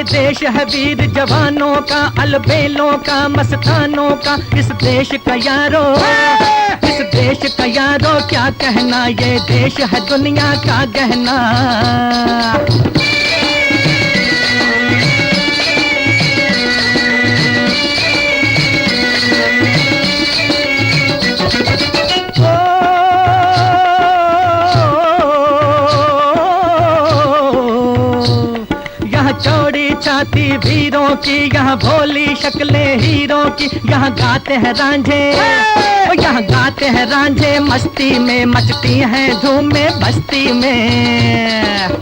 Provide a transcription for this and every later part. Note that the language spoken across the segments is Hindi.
देश है वीर जवानों का, अलबेलों का, मस्तानों का, इस देश का यारो, इस देश का यारो क्या कहना, ये देश है दुनिया का गहना। चौड़ी छाती वीरों की, यहाँ भोली शक्लें हीरों की, यहाँ गाते हैं रांझे, यहाँ गाते हैं रांझे, मस्ती में मचती हैं धूमें बस्ती में।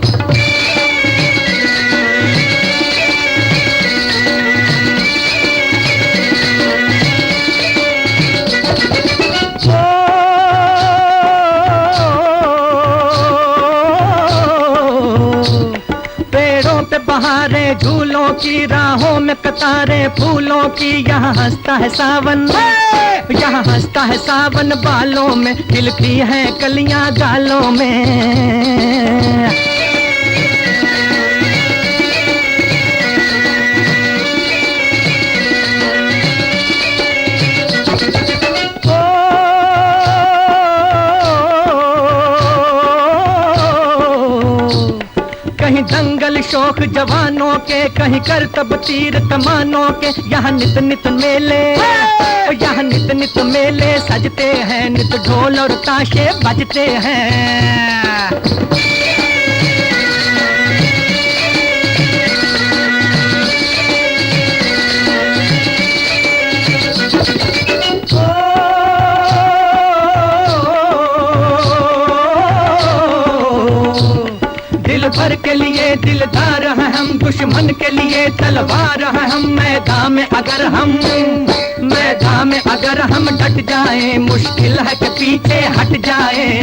बहारें झूलों की, राहों में कतारें फूलों की, यहाँ हंसता है सावन, यहाँ हंसता है सावन, बालों में खिलती हैं कलियां गालों में। कहीं दंगल शौक जवानों के, कहीं करतब तीर कमानों के, यहाँ नित नित मेले, यहाँ नित नित मेले सजते हैं, नित ढोल और ताशे बजते हैं। दिल भर के लिए दिलदार हैं हम, दुश्मन के लिए तलवार हैं हम, मैदान में अगर हम डट जाएं, मुश्किल है कि पीछे हट जाएं।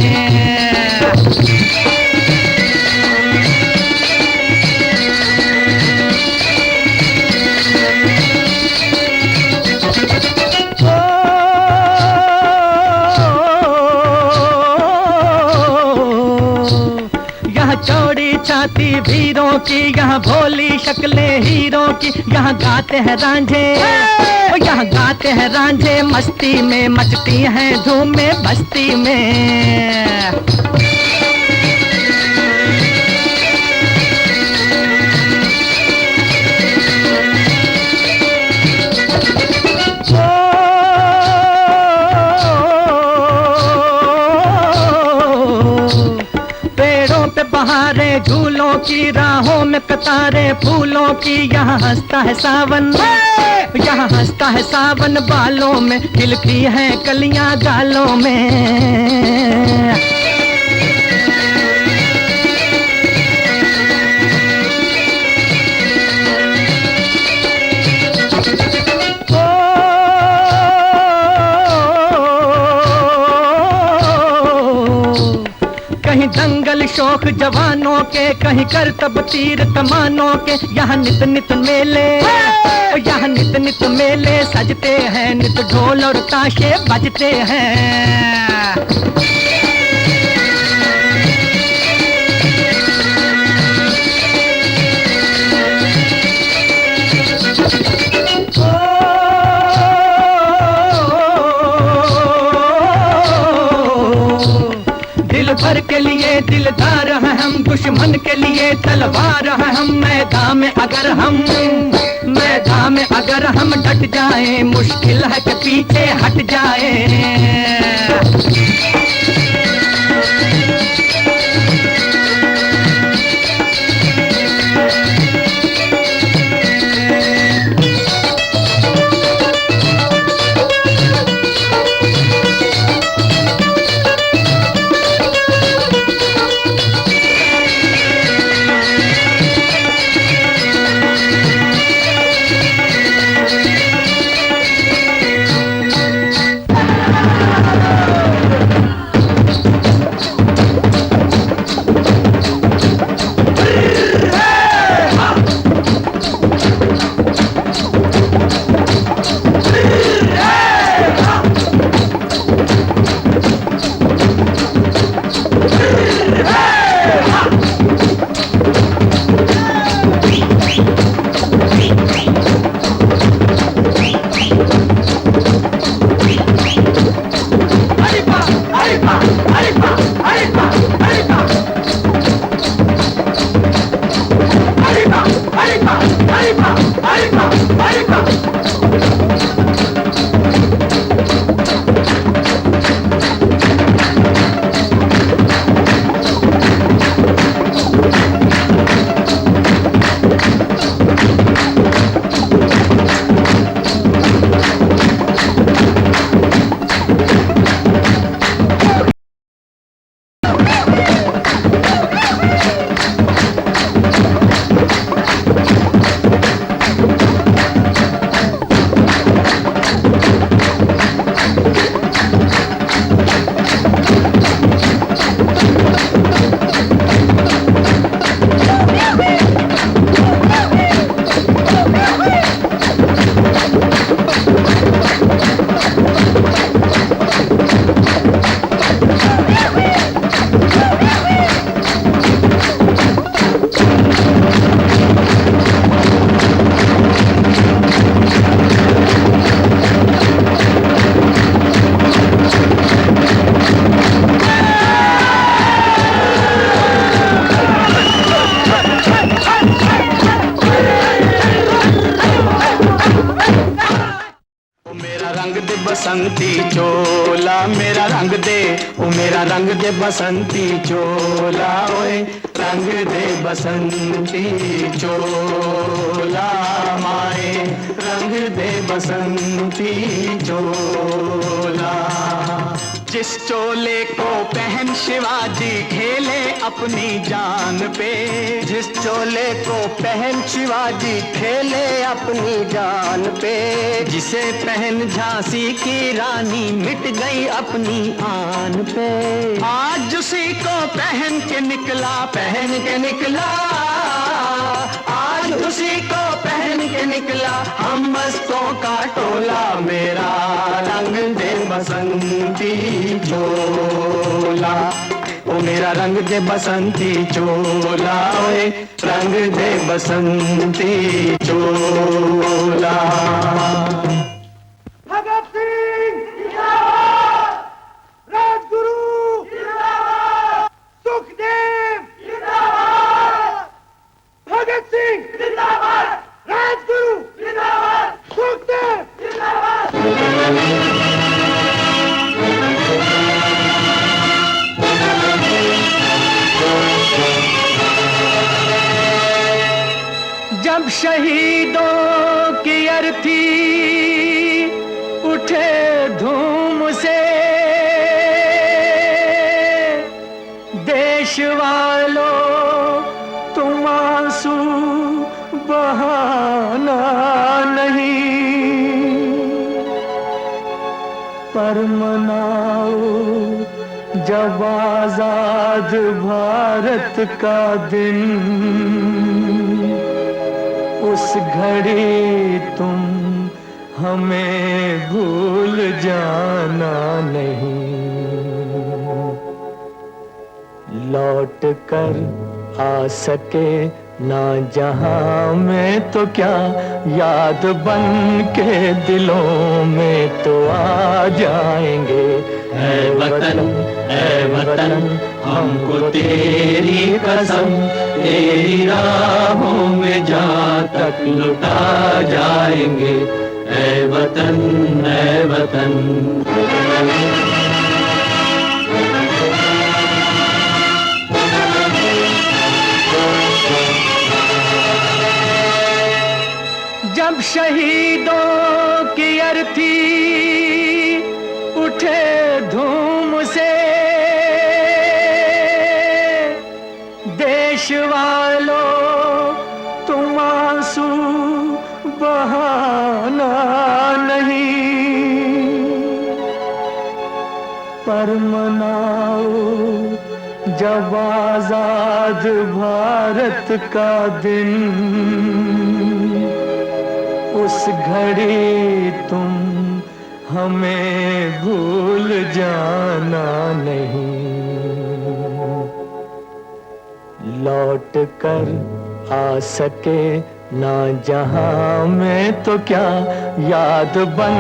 चौड़ी छाती वीरों की, यहाँ भोली शक्लें हीरों की, यहाँ गाते हैं रांझे, यहाँ गाते हैं रांझे, मस्ती में मचती हैं धूमें बस्ती में। बहारें झूलों की, राहों में कतारें फूलों की, यहाँ हंसता है सावन, यहाँ हंसता है सावन, बालों में खिलती हैं कलियां गालों में। कहीं दंगल शौक जवानों के, कहीं करतब तीर कमानों के, यहाँ नित नित मेले, यहाँ नित नित मेले सजते हैं, नित ढोल और ताशे बजते हैं। दिल भर के लिए दिलदार हैं हम, दुश्मन के लिए तलवार हैं हम, मैदान में अगर हम डट जाएं, मुश्किल है कि पीछे हट जाएं। रंग दे बसंती चोला, मेरा रंग दे, ओ मेरा रंग दे बसंती चोला, ओए रंग दे बसंती चोला, माए रंग दे बसंती चोला। जिस चोले को पहन शिवाजी खेले अपनी जान पे, जिस चोले को पहन शिवाजी खेले अपनी जान पे, जिसे पहन झांसी की रानी मिट गई अपनी आन पे, आज उसी को पहन के निकला, पहन के निकला, आज उसी को पहन के निकला हम मस्तों का टोला, मेरा रंग दे बसंती चोला, ओ मेरा रंग दे बसंती चोला, ओए रंग दे बसंती चोला। भगत सिंह जिंदाबाद, राजगुरु जिंदाबाद, सुखदेव जिंदाबाद, भगत सिंह जिंदाबाद, राजगुरु जिंदाबाद, सुखदेव जिंदाबाद। जब शहीदों की अर्थी उठे धूम से, देश वालों तुम आंसू बहाना नहीं, पर मनाओ जब आजाद भारत का दिन, उस घड़ी तुम हमें भूल जाना नहीं। लौट कर आ सके ना जहां में तो क्या, याद बन के दिलों में तो आ जाएंगे। ऐ वतन हमको तेरी कसम, तेरी राहों में जहाँ तक लुटा जाएंगे। ऐ वतन, ऐ वतन। जब शहीदों की अर्थी उठे धूम से, देश वालों तुम आंसू बहाना नहीं, पर मनाओ जब आजाद भारत का दिन, उस घड़ी तुम हमें भूल जाना नहीं। लौट कर आ सके ना जहां में तो क्या, याद बन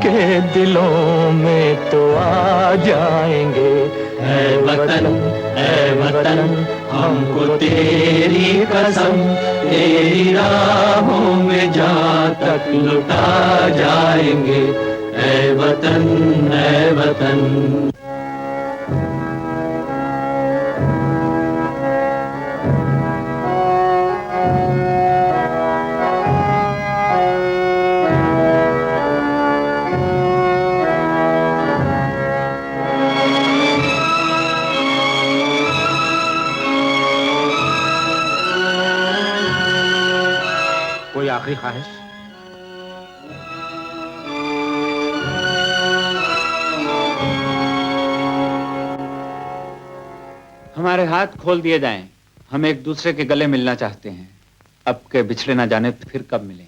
के दिलों में तो आ जाएंगे। ऐ वतन हमको तेरी कसम, तेरी राहों में जहाँ तक लुटा जाएंगे। ऐ वतन, ऐ वतन। कोई आखिरी ख्वाहिश? हमारे हाथ खोल दिए जाएं, हम एक दूसरे के गले मिलना चाहते हैं। अब के बिछड़े ना जाने फिर कब मिलें।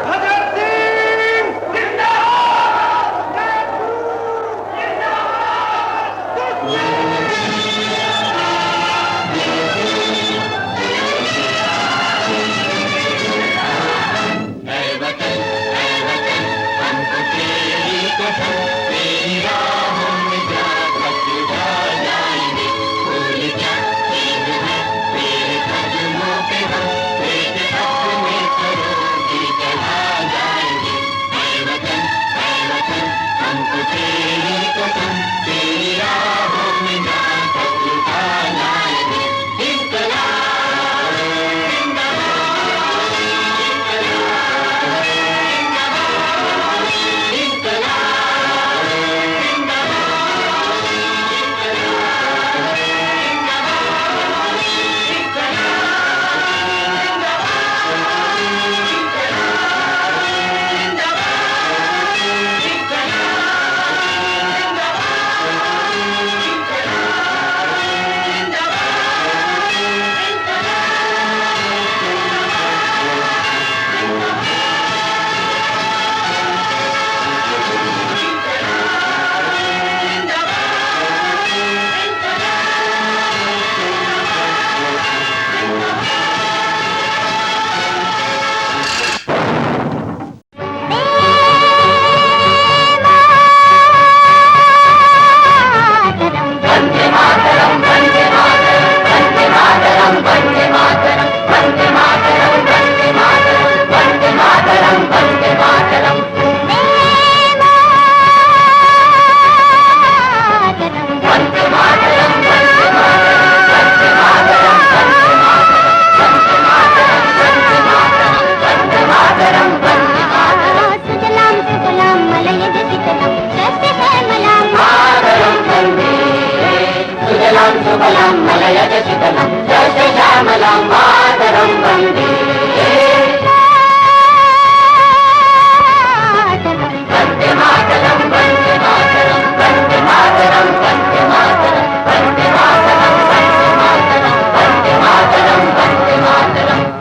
भगत सिंह जिंदाबाद, राजगुरु जिंदाबाद। शीतलम जय जय श्यामलां मातरम वंदे वंदे मातरम वंदे मातरम वंदे मातरम वंदे मातरम वंदे मातरम वंदे मातरम वंदे मातरम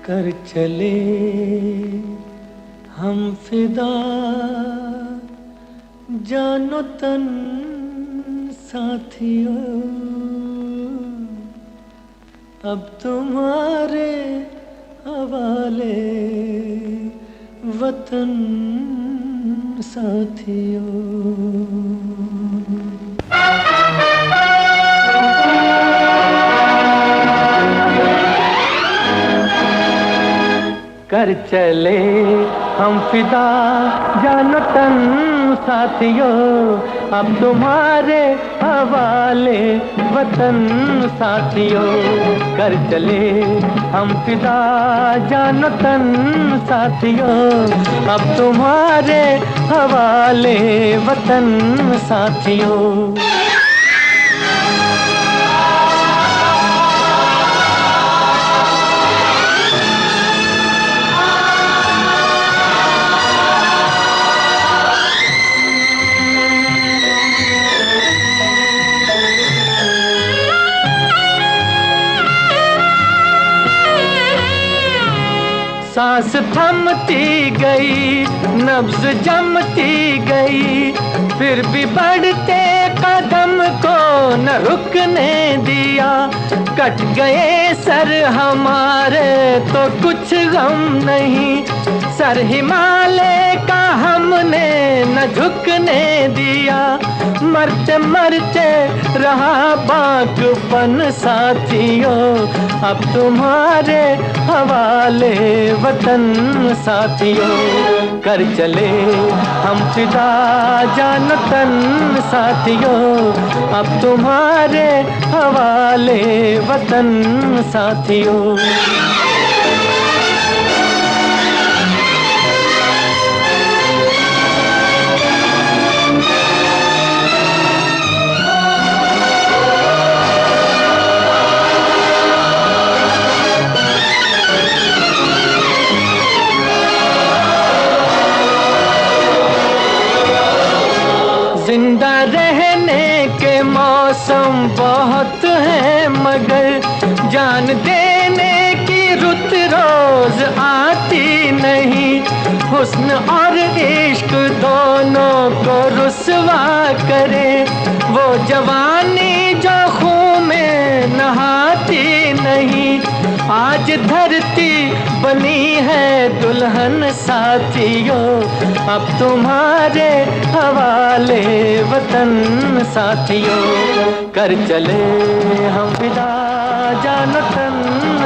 कर चले हम फिदा जानो तन साथियों अब तुम्हारे हवाले वतन साथियों। कर चले हम फिदा जानो तन साथियों अब तुम्हारे हवाले वतन साथियों। कर चले हम फिदा जानो तन साथियों अब तुम्हारे हवाले वतन साथियों। सांस थमती गई नब्ज जमती गई फिर भी बढ़ते कदम को न रुकने दिया। कट गए सर हमारे तो कुछ गम नहीं सर हिमालय का हमने न झुकने दिया। मरते मरते रहा बाकपन साथियों अब तुम्हारे हवाले वतन साथियों। कर चले हम फिदा जानो तन साथियों अब तुम्हारे हवाले वतन साथियों। जिंदा रहने के मौसम बहुत है, मगर जान देने की रुत रोज आती नहीं। हुस्न और इश्क दोनों को रुसवा करे, वो जवानी जो खून में नहाती नहीं। आज धरती बनी है दुल्हन साथियों, अब तुम्हारे हवाले वतन साथियों। कर चले हम विदा जानो तन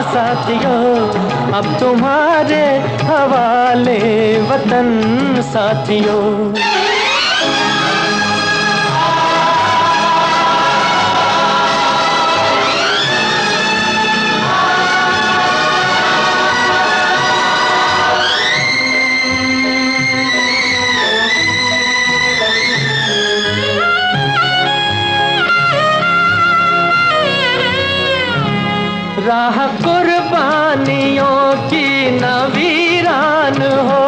साथियों, अब तुम्हारे हवाले वतन साथियों। राह कुर्बानियों की न वीरान हो,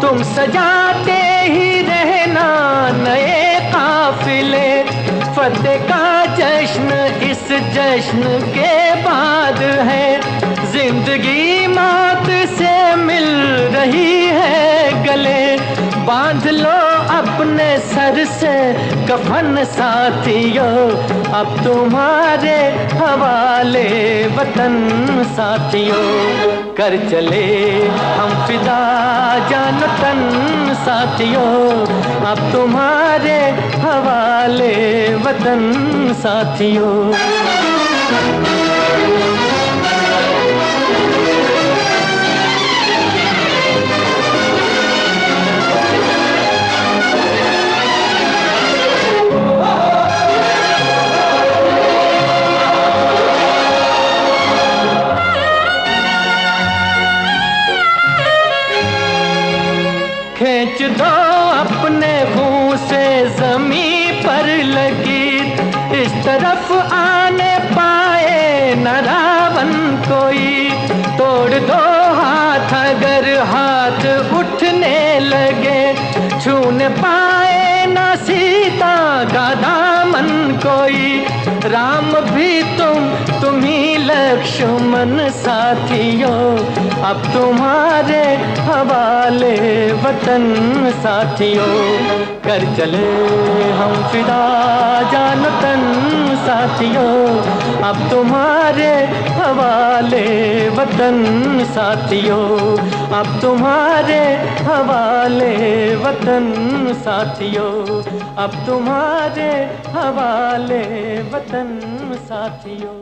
तुम सजाते ही रहना नए काफिले। फतेह का जश्न इस जश्न के बाद है, जिंदगी मौत से मिल रही है गले। बांध लो अपने सर से कफन साथियों, अब तुम्हारे हवाले वतन साथियों। कर चले हम फिदा जान तन साथियों, अब तुम्हारे हवाले वतन साथियों। खींच दो अपने मुंह से जमीन पर लगी, इस तरफ आने पाए न रावण कोई। तोड़ दो हाथ अगर हाथ उठने लगे, छूने पाए न सीता का दामन कोई। राम भी तुम ही लक्ष्मण साथियों, अब तुम्हारे हवाले वतन साथियों। कर चले हम फिदा जान तन साथियों, अब तुम्हारे हवाले वतन साथियों। अब तुम्हारे हवाले वतन साथियों, अब तुम्हारे हवाले वतन साथियों।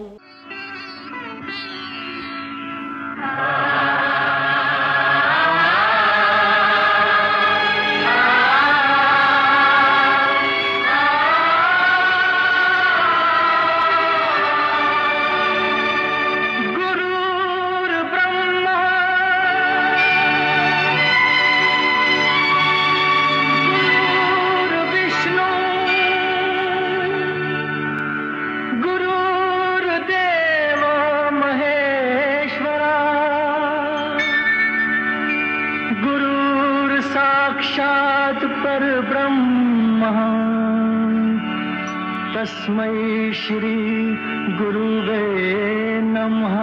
साक्षात् परब्रह्म तस्मै श्री गुरुवे नमः।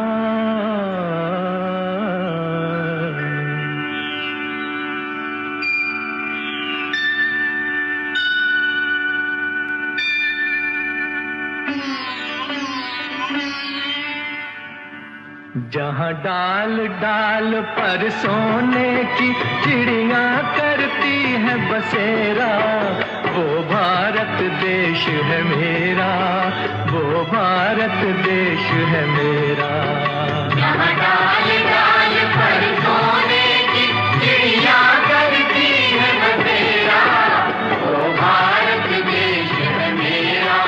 जहाँ डाल डाल पर सोने की चिड़ियाँ करती है बसेरा, वो भारत देश है मेरा, वो भारत देश है मेरा। जहाँ डाल डाल पर सोने की चिड़ियाँ करती है बसेरा, वो भारत देश है मेरा,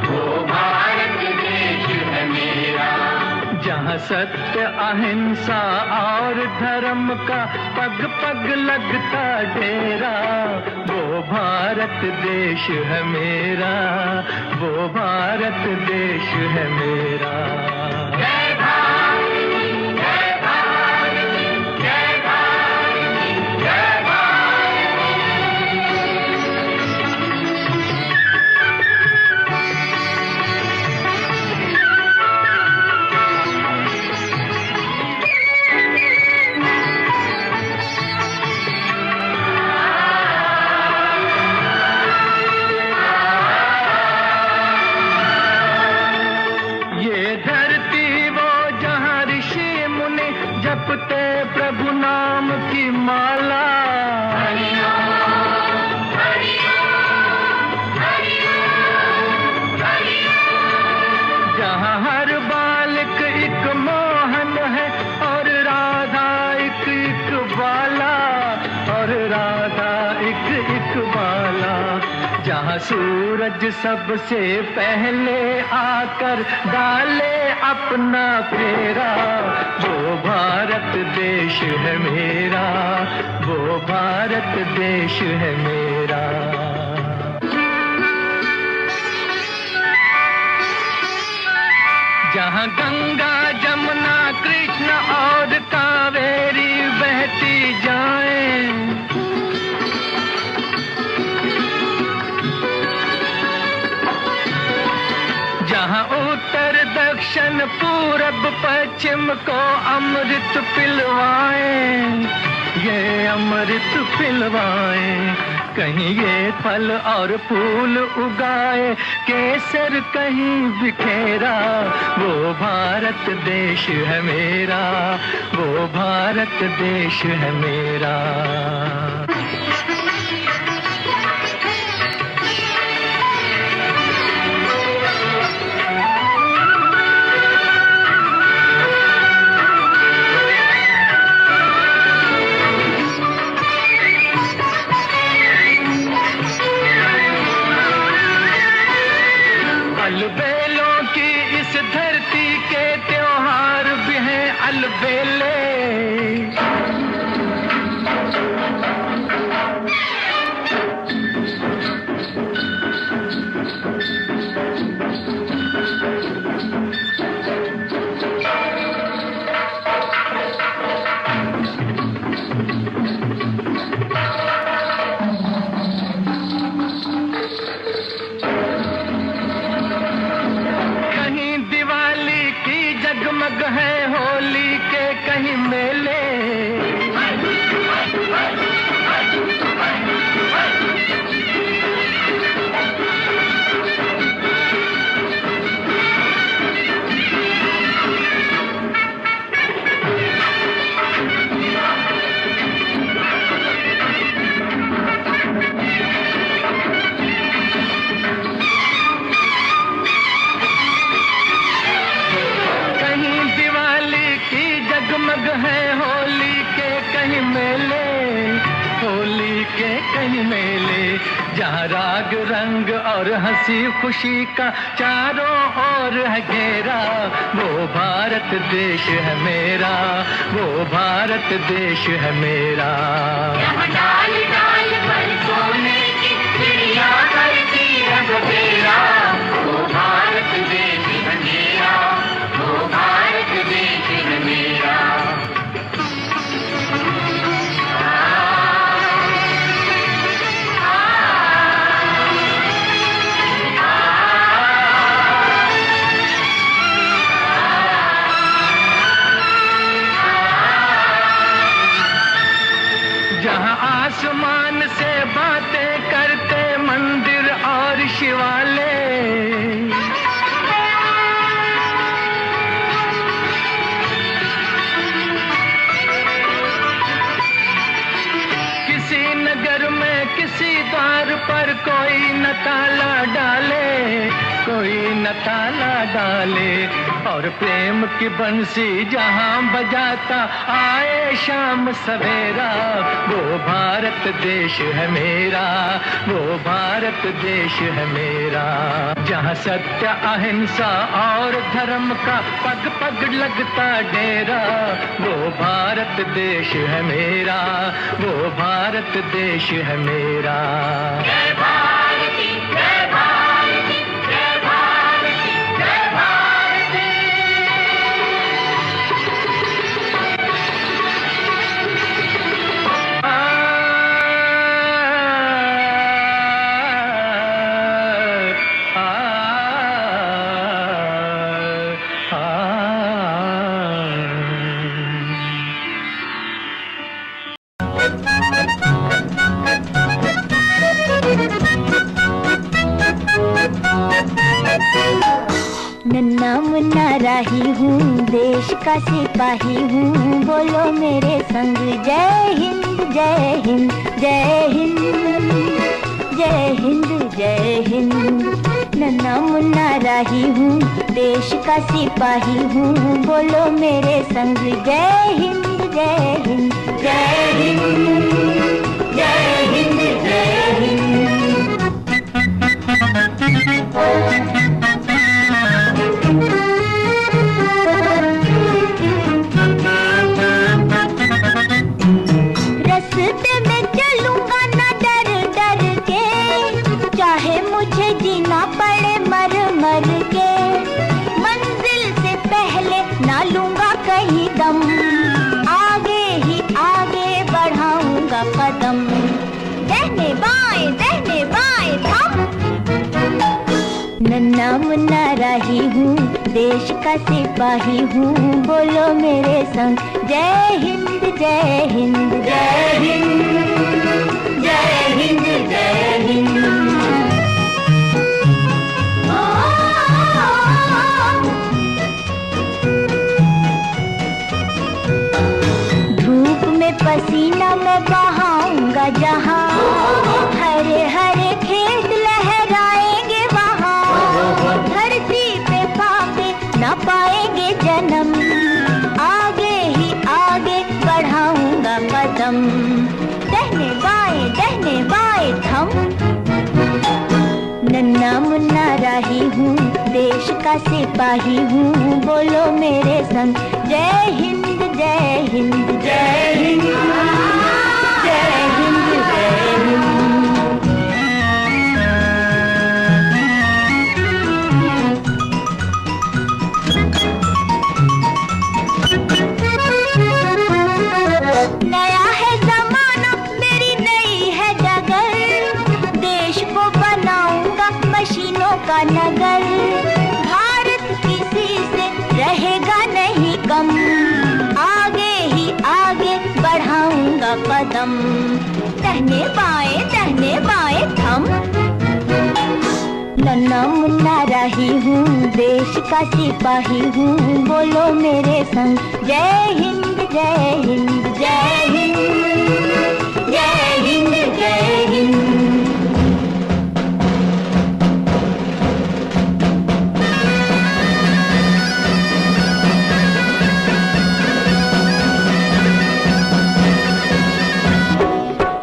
वो भारत देश है मेरा। जहाँ सत्य अहिंसा और धर्म का पग पग लगता डेरा, वो भारत देश है मेरा, वो भारत देश है मेरा। जय भारत, जय भारत, जय भारत, जय भारत। सूरज सबसे पहले आकर डाले अपना फेरा, वो भारत देश है मेरा, वो भारत देश है मेरा। जहाँ गंगा जमुना कृष्ण और कावेरी बहती जाएं, जहाँ उत्तर दक्षिण पूरब पश्चिम को अमृत पिलवाएं, ये अमृत पिलवाएं। कहीं ये फल और फूल उगाए, केसर कहीं बिखेरा, वो भारत देश है मेरा, वो भारत देश है मेरा। अलबेलों की इस धरती के त्योहार भी हैं अलबेले, जगमग है होली के कहीं मेले, जगमग है होली के कहीं मेले, होली के कहीं मेले। जहाँ राग रंग और हंसी खुशी का चारों ओर है घेरा, वो भारत देश है मेरा, वो भारत देश है मेरा। यहाँ डाल डाल पर सोने की चिड़िया करती रंग तेरा, वो भारत देश है मेरा, वो भारत देश है मेरा। जहाँ आसमान से बातें करते मंदिर और शिवालय, किसी नगर में किसी द्वार पर कोई न ताला डाले, कोई न ताला डाले। और प्रेम की बंसी जहाँ बजाता आए शाम सवेरा, वो भारत देश है मेरा, वो भारत देश है मेरा। जहाँ सत्य अहिंसा और धर्म का पग पग लगता डेरा, वो भारत देश है मेरा, वो भारत देश है मेरा। जय भारती, जय भारती, जय भारती, जय भारती। नन्ना मुन्ना राही हूँ, देश का सिपाही हूँ, बोलो मेरे संग जय हिंद जय हिंद जय हिंद जय हिंद जय हिंद। नन्ना मुन्ना राही हूँ, देश का सिपाही हूँ, बोलो मेरे संग जय हिंद जय हिंद जय हिंद जय हिंद जय हिंद। नन्ना मुन्ना राही हूँ, देश का सिपाही हूँ, बोलो मेरे संग जय हिंद जय हिंद जय हिंद जय हिंद जय हिंद। धूप में पसीना मैं बहाऊंगा जहाँ, हरे हरे खेत लहराएंगे वहाँ, धरती पे पापे न पाएंगे जन्म, आगे ही आगे बढ़ाऊंगा कदम, दहने बाएं थम। नन्ना मुन्ना राही हूँ, देश का सिपाही हूँ, बोलो मेरे संग जय हिंद जय हिंद जय हिंद जय हिंद जय हिंद। नया है जमाना, मेरी नई है डगर, देश को बनाऊंगा मशीनों का नगर, भारत किसी से रहेगा नहीं कम, आगे ही आगे बढ़ाऊंगा कदम, दहने बाएं थम। नन्ना मुन्ना राही हूँ, देश का सिपाही हूँ, बोलो मेरे संग जय हिंद जय हिंद जय हिंद जय हिंद जय हिंद।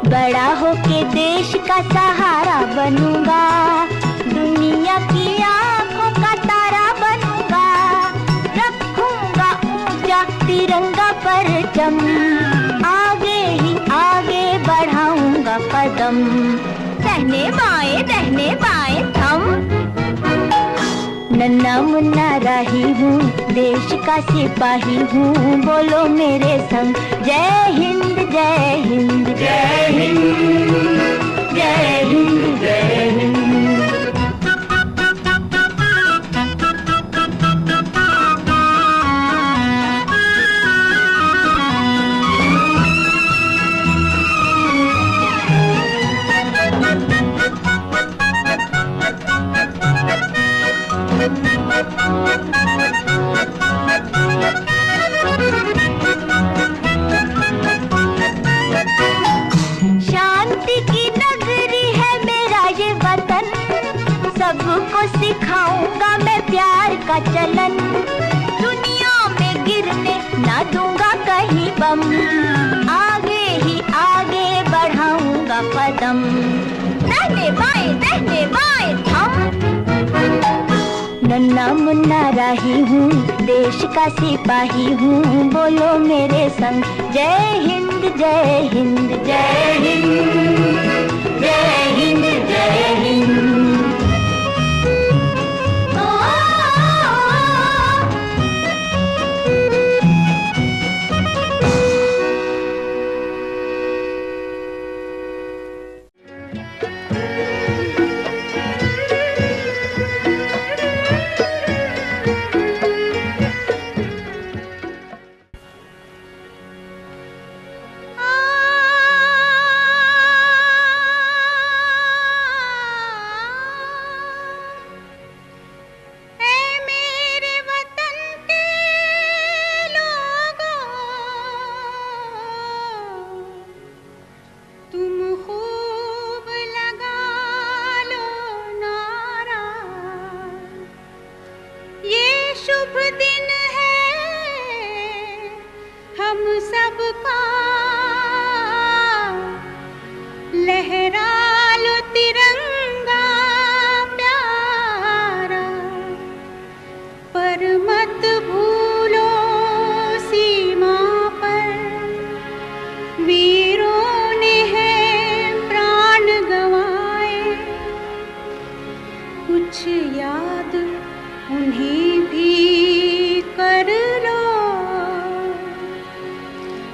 बड़ा होके देश का सहारा बनूंगा, दुनिया की आंखों का तारा बनूंगा, रखूंगा ऊंचा तिरंगा परचम, आगे ही आगे बढ़ाऊंगा कदम, दहने बाएं थम। नन्ना मुन्ना राही हूँ, देश का सिपाही हूँ, बोलो मेरे संग जय हिंद जय हिंद जय हिंद जय हिंद जय हिंद। शांति की नगरी है मेरा ये वतन, सबको सिखाऊंगा मैं प्यार का चलन, दुनिया में गिरने ना दूंगा कहीं बम, आगे ही आगे बढ़ाऊंगा कदम, दहने बाएं थम। नन्ना मुन्ना राही हूँ, देश का सिपाही हूँ, बोलो मेरे संग जय हिंद जय हिंद जय हिंद जय हिंद जय हिंद।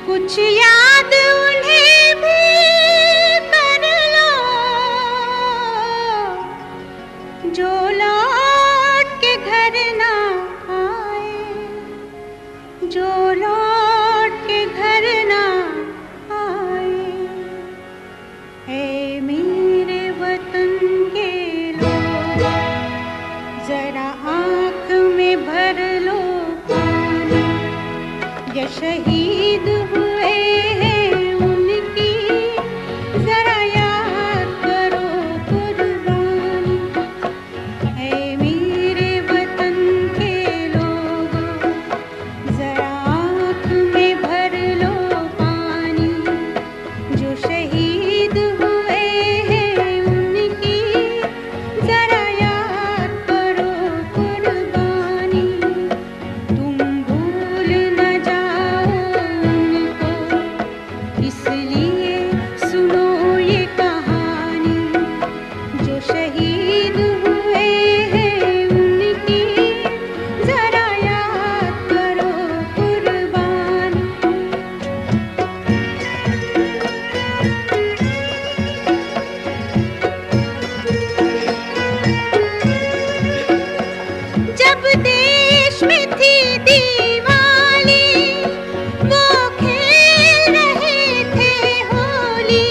कुछ याद उन्हें भी कर लो जो लोग शहीद हुए हैं उनकी जरा याद करो कुर्बानी। ऐ मेरे वतन के लोगों, जरा आँख में भर लो पानी। जो शहीद हुए हैं उनकी जरा याद करो कुर्बानी। तुम भूल न जाओ उनको, इसलिए सुनो ये कहानी। जो शहीद हुए हैं उनकी जरा याद करो कुर्बानी। जब देश में थी दिवाली, वो खेल रहे थे होली।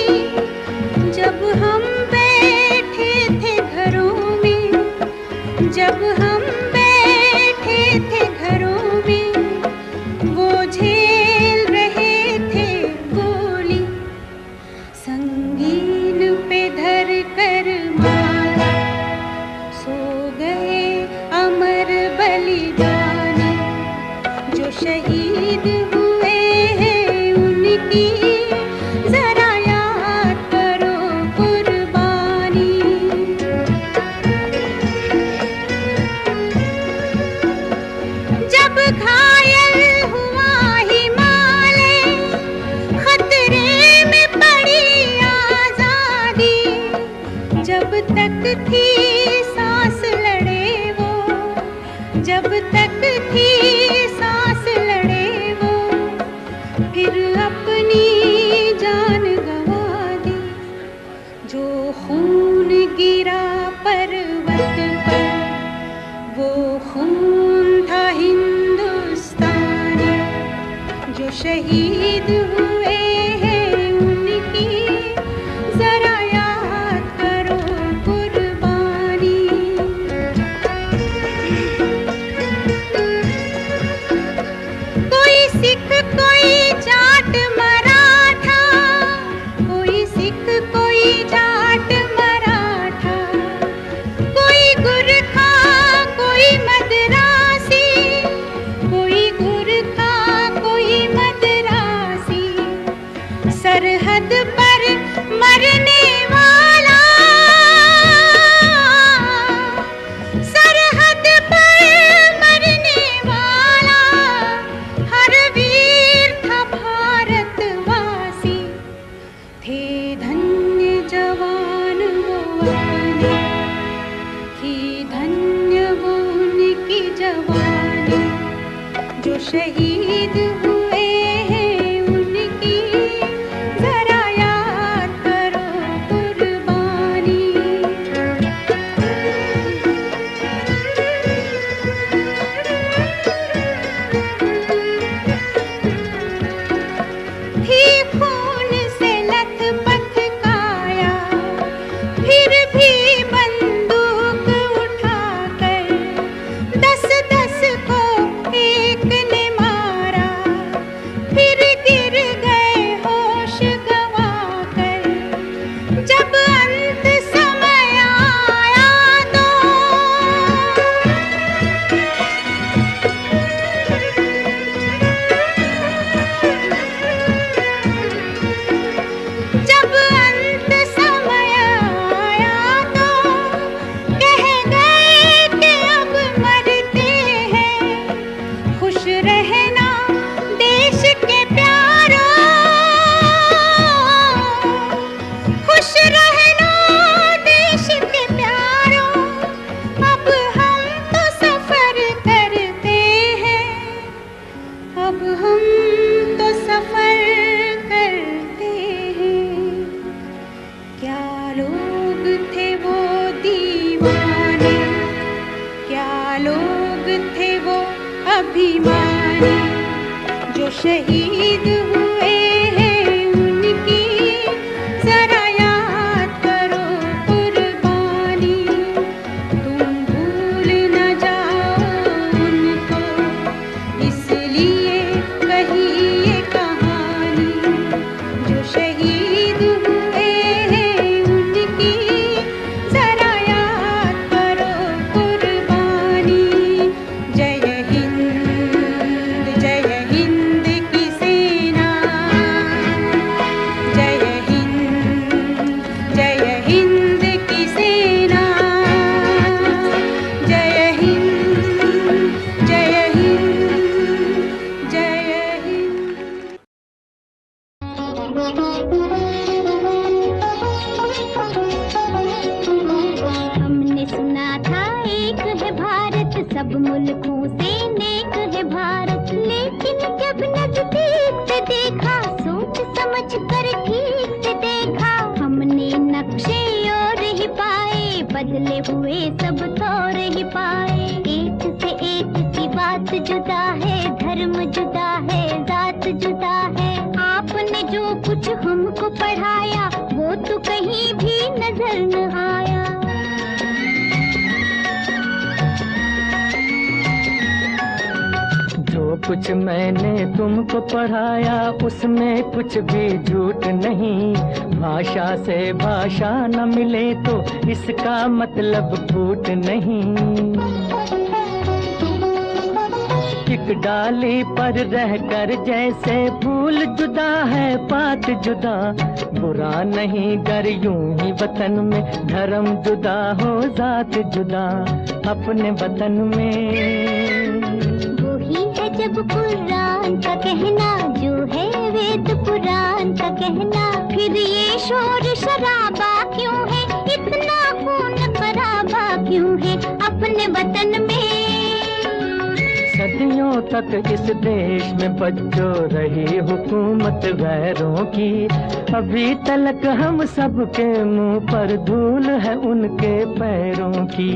जब हम बैठे थे घरों में, जब हम बैठे थे घरों में, वो झेल रहे थे गोली। संगीन पे धर कर मारा, सो गए अमर बलिदानी। जो शहीद हुए हैं उनकी जरा याद करो कुर्बानी। जब घायल हुआ हिमालय, खतरे में पड़ी आजादी। जब तक थी सांस लड़े वो, जब तक थी सांस लड़े वो, फिर अपनी जान गंवा दी। जो खून गिरा पर्वत पर, वो खून था हिंदुस्तानी। जो शहीद हुए हैं उनकी जरा याद करो कुर्बानी। कोई सिख कोई जाट मराठा, कोई सिख कोई जाट मराठा, कोई गुरखा कोई मदरासी, कोई गुरखा कोई मदरासी। सरहद पर मरने वाला, सरहद पर मरने वाला, हर वीर था भारतवासी। थे धन्य जवान वो अपने, थी धन्य वो उनकी जवानी। जो शहीद हुए हैं उनकी जरा याद करो कुर्बानी। थी खून से लथपथ काया, फिर भी बंदूक उठाकर 10-10 को एक ने मारा। फिर गिर गए होश गंवाकर, जब अंत समय आया तो जब अंत समय आया तो कह गए कि अब मरते हैं। खुश रहना देश के प्यारों, खुश रहना देश के प्यारों। अब हम तो सफर करते हैं, अब हम तो सफर करते हैं। क्या लोग थे वो दीवाने, क्या लोग थे वो अभिमानी। जो शहीद हुए हैं उनकी जरा याद करो कुर्बानी। तुम भूल न जाओ उनको, इसलिए कहीं सुना था एक है भारत, सब मुल्कों से नेक है भारत। लेकिन जब नजदीक से देखा, सोच समझ कर ठीक से देखा, हमने नक्शे और ही पाए, बदले हुए सब तौर ही पाए। एक से एक की बात जुदा है, धर्म जुदा है, जात जुदा है। आपने जो कुछ हमको पढ़ाया, वो तो कहीं भी नजर न आया। जो कुछ मैंने तुमको पढ़ाया, उसमें कुछ भी झूठ नहीं। भाषा से भाषा न मिले तो इसका मतलब फूट नहीं। एक डाली पर रहकर जैसे फूल जुदा है, पात जुदा। बुरा नहीं गर यूं ही वतन में धर्म जुदा हो, जात जुदा अपने वतन में। वही है जब कुरान का कहना, जो है वेद पुराण का कहना। फिर ये शोर शराबा क्यों है, इतना खून खराबा क्यों है अपने वतन में। सदियों तक इस देश में बच्चों रही हुकूमत गैरों की। अभी तलक हम सबके मुंह पर धूल है उनके पैरों की।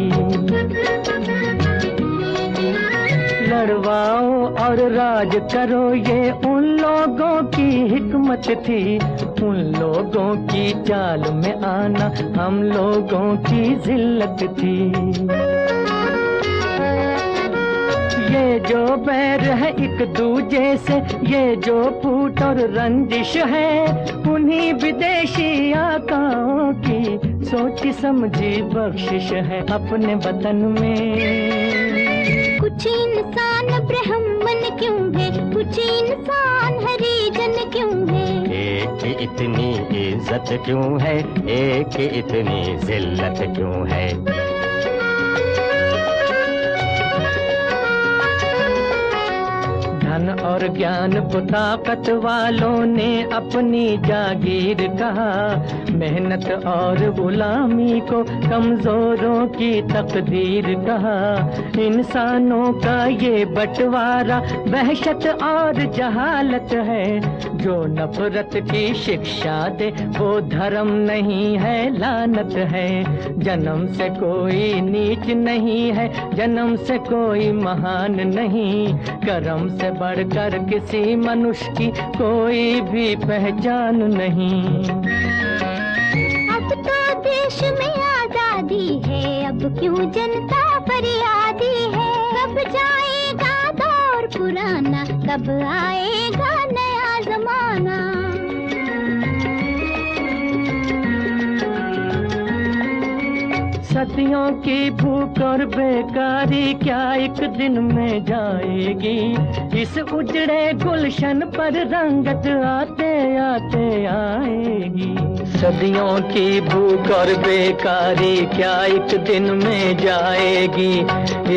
लड़वाओ और राज करो, ये उन लोगों की हिकमत थी। उन लोगों की चाल में आना हम लोगों की जिल्लत थी। ये जो बैर है एक दूजे से, ये जो फूट और रंजिश है, उन्हीं विदेशी आकाओं की सोची समझी बख्शिश है अपने वतन में। कुछ इंसान ब्राह्मण क्यों है, कुछ इंसान हरिजन क्यों है। एक इतनी इज्जत क्यों है, एक इतनी जिल्लत क्यों है। धन और ज्ञान को ताकत वालों ने अपनी जागीर कहा। मेहनत और गुलामी को कमजोरों की तकदीर कहा। इंसानों का ये बंटवारा वहशत और जहालत है। जो नफरत की शिक्षा दे वो धर्म नहीं है, लानत है। जन्म से कोई नीच नहीं है, जन्म से कोई महान नहीं। कर्म से बढ़कर किसी मनुष्य की कोई भी पहचान नहीं। अब तो देश में आजादी है, अब क्यों जनता फरियादी है। कब जाएगा दौर पुराना, कब आएगा नया जमाना। सदियों की भूख और बेकारी क्या एक दिन में जाएगी। इस उजड़े गुलशन पर रंगत आते आते आएगी। सदियों की भूख और बेकारी क्या एक दिन में जाएगी।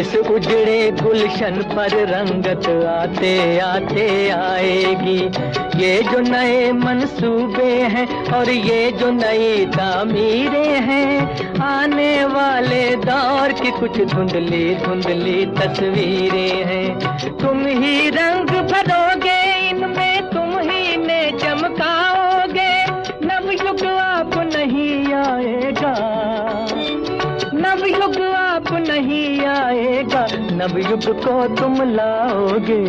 इस उजड़े गुलशन पर रंगत आते आते आएगी। ये जो नए मंसूबे हैं और ये जो नई तामीरें हैं, आने वाले दौर की कुछ धुंधली धुंधली तस्वीरें हैं। तुम ही रंग भरोगे इनमें, तुम ही ने चमकाओगे। नवयुग आप नहीं आएगा, नवयुग आप नहीं आएगा, नवयुग को तुम लाओगे।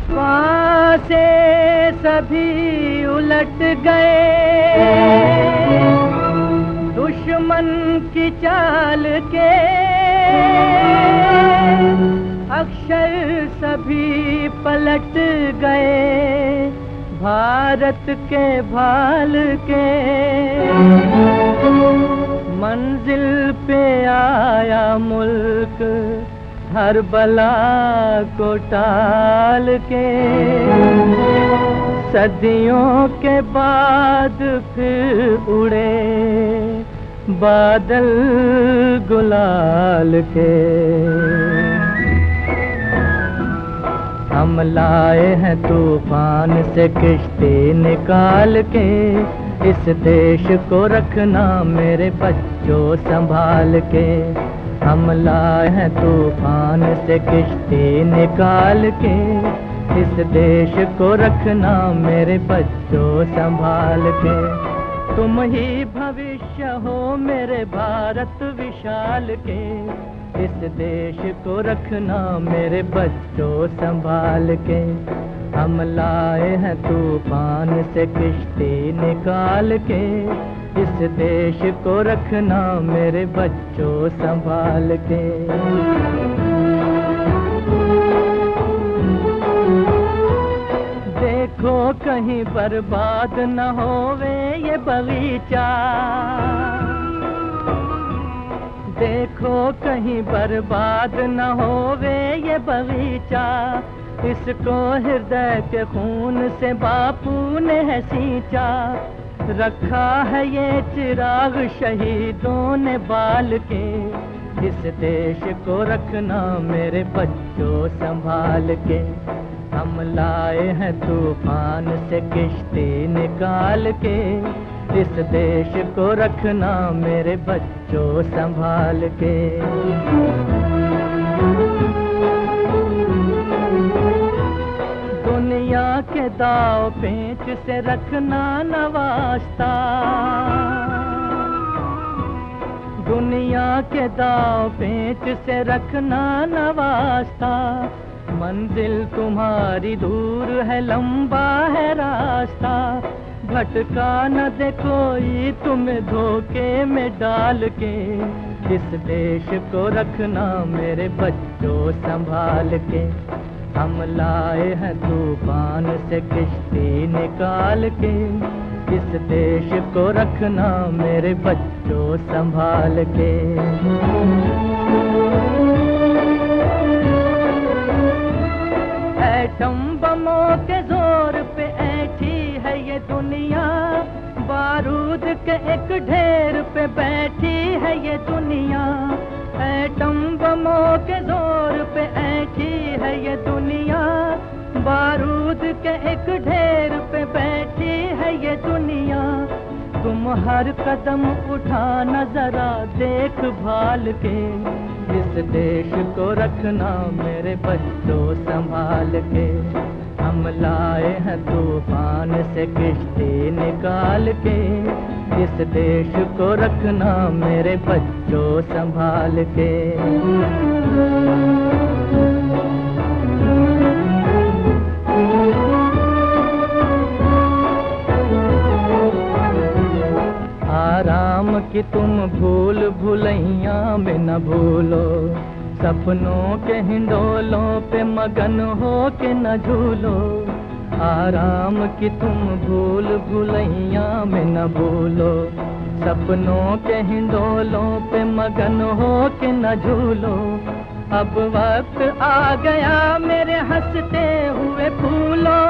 वहाँ से सभी उलट गए दुश्मन की चाल के। अक्षर सभी पलट गए भारत के भाल के। मंजिल पे आया मुल्क हर बला को टाल के। सदियों के बाद फिर उड़े बादल गुलाल के। हम लाए हैं तूफान से किश्ती निकाल के। इस देश को रखना मेरे बच्चों संभाल के। हम लाए हैं तूफान से किश्ती निकाल के, इस देश को रखना मेरे बच्चों संभाल के। तुम ही भविष्य हो मेरे भारत विशाल के, इस देश को रखना मेरे बच्चों संभाल के। हम लाए हैं तूफान से किश्ती निकाल के, इस देश को रखना मेरे बच्चों संभाल के। देखो कहीं बर्बाद न होवे ये बगीचा, देखो कहीं बर्बाद न होवे ये बगीचा। इसको हृदय के खून से बापू ने है सींचा, रखा है ये चिराग शहीदों ने बाल के। इस देश को रखना मेरे बच्चों संभाल के। हम लाए हैं तूफान से किश्ती निकाल के, इस देश को रखना मेरे बच्चों संभाल के। दुनिया के दाव पेंच से रखना न वास्ता, दुनिया के दाव पेंच से रखना न वास्ता। मंजिल तुम्हारी दूर है, लंबा है रास्ता, भटका न दे कोई तुम्हें धोखे में डाल के। इस देश को रखना मेरे बच्चों संभाल के। हम लाए हैं तूफान से किश्ती निकाल के, इस देश को रखना मेरे बच्चों संभाल के। एटम बमों के जोर पे ऐठी है ये दुनिया, बारूद के एक ढेर पे बैठी है ये दुनिया। एटम बमों के जोर पे ऐठी है ये दुनिया, बारूद के एक ढेर पे बैठी है ये दुनिया। तुम हर कदम उठाना जरा देख भाल के, इस देश को रखना मेरे बच्चों संभाल के। हम लाए हैं तूफान से किश्ती निकाल के, इस देश को रखना मेरे बच्चों संभाल के। आराम की तुम भूल भुलैया में न भूलो, सपनों के हिंडोलों पे मगन हो के न झूलो। आराम की तुम भूल भुलैया में न भूलो, सपनों के हिंडोलों पे मगन हो के न झूलो। अब वक्त आ गया मेरे हंसते हुए फूलो,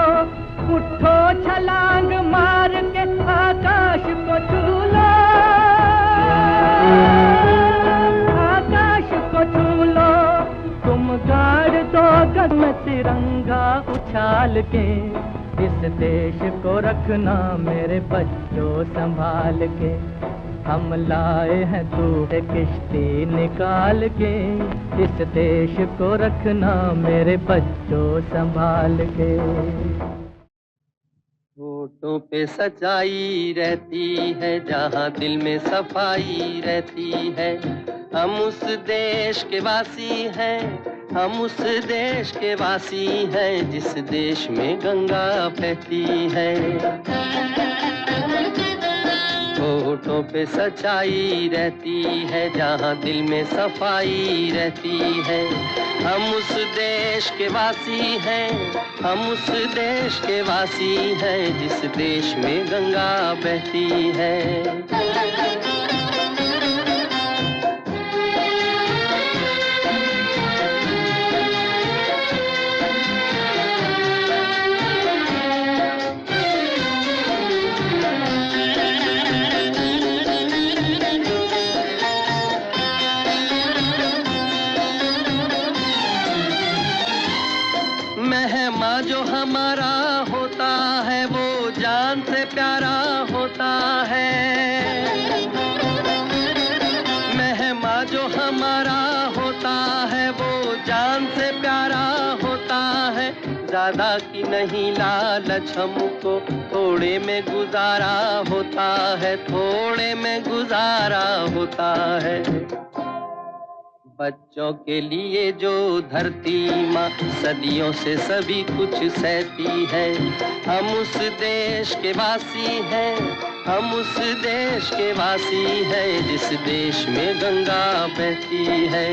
उठो छलांग मार के आकाश को छू लो, आकाश को छू लो। तुम गाड़ दो कदम तिरंगा उछाल के, इस देश को रखना मेरे बच्चों संभाल के। हम लाए हैं तूफे किश्ती निकाल के, इस देश को रखना मेरे बच्चों संभाल के। होठों पे सच्चाई रहती है, जहाँ दिल में सफाई रहती है। हम उस देश के वासी हैं, हम उस देश के वासी हैं, जिस देश में गंगा बहती है। होठों पे सच्चाई रहती है, जहाँ दिल में सफाई रहती है। हम उस देश के वासी हैं, हम उस देश के वासी हैं, जिस देश में गंगा बहती है। मेहमा जो हमारा होता है, वो जान से प्यारा होता जो हमारा होता है वो जान से प्यारा होता है। ज्यादा की नहीं लालच हमको, थोड़े में गुजारा होता है, थोड़े में गुजारा होता है। बच्चों के लिए जो धरती माँ सदियों से सभी कुछ सहती है, हम उस देश के वासी हैं, हम उस देश के वासी हैं जिस देश में गंगा बहती है।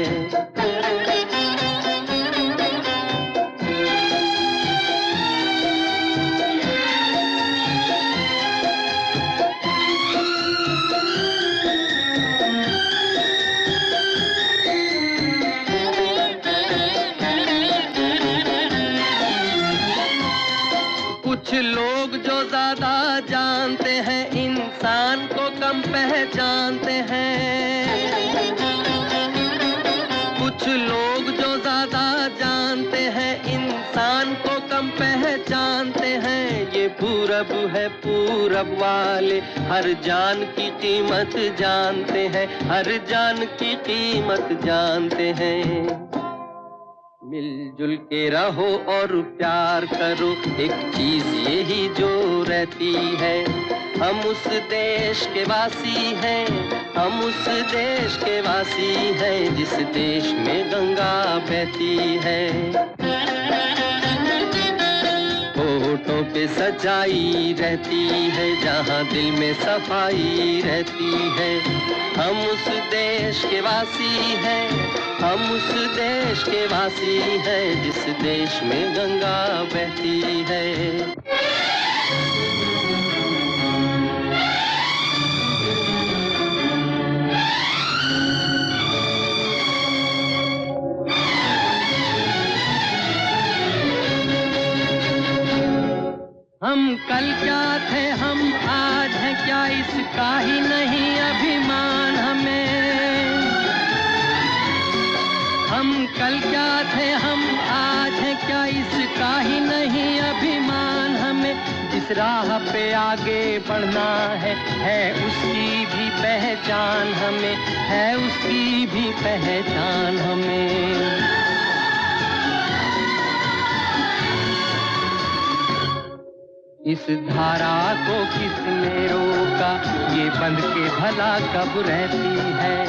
कुछ लोग जो ज्यादा जानते हैं इंसान को कम पहचानते हैं। कुछ लोग जो ज्यादा जानते हैं इंसान को कम पहचानते हैं। ये पूरब है, पूरब वाले हर जान की कीमत जानते हैं, हर जान की कीमत जानते हैं। मिलजुल के रहो और प्यार करो, एक चीज यही जो रहती है। हम उस देश के वासी हैं, हम उस देश के वासी हैं जिस देश में गंगा बहती है। होठों पे सच्चाई रहती है, जहाँ दिल में सफाई रहती है। हम उस देश के वासी हैं, हम उस देश के वासी हैं जिस देश में गंगा बहती है। हम कल क्या थे, हम आज हैं क्या, इसका ही नहीं अभिमान हमें। हम कल क्या थे, हम आज हैं क्या, इसका ही नहीं अभिमान हमें। जिस राह पे आगे बढ़ना है उसकी भी पहचान हमें, है उसकी भी पहचान हमें। इस धारा को किसने रोका, ये बंद के भला कब रहती है।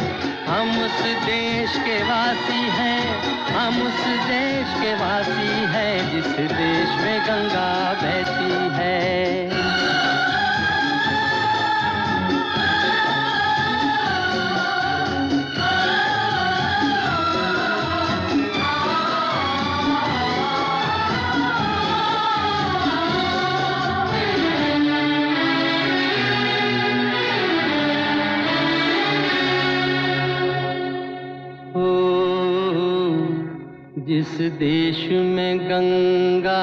हम उस देश के वासी हैं, हम उस देश के वासी हैं जिस देश में गंगा बहती है। जिस देश में गंगा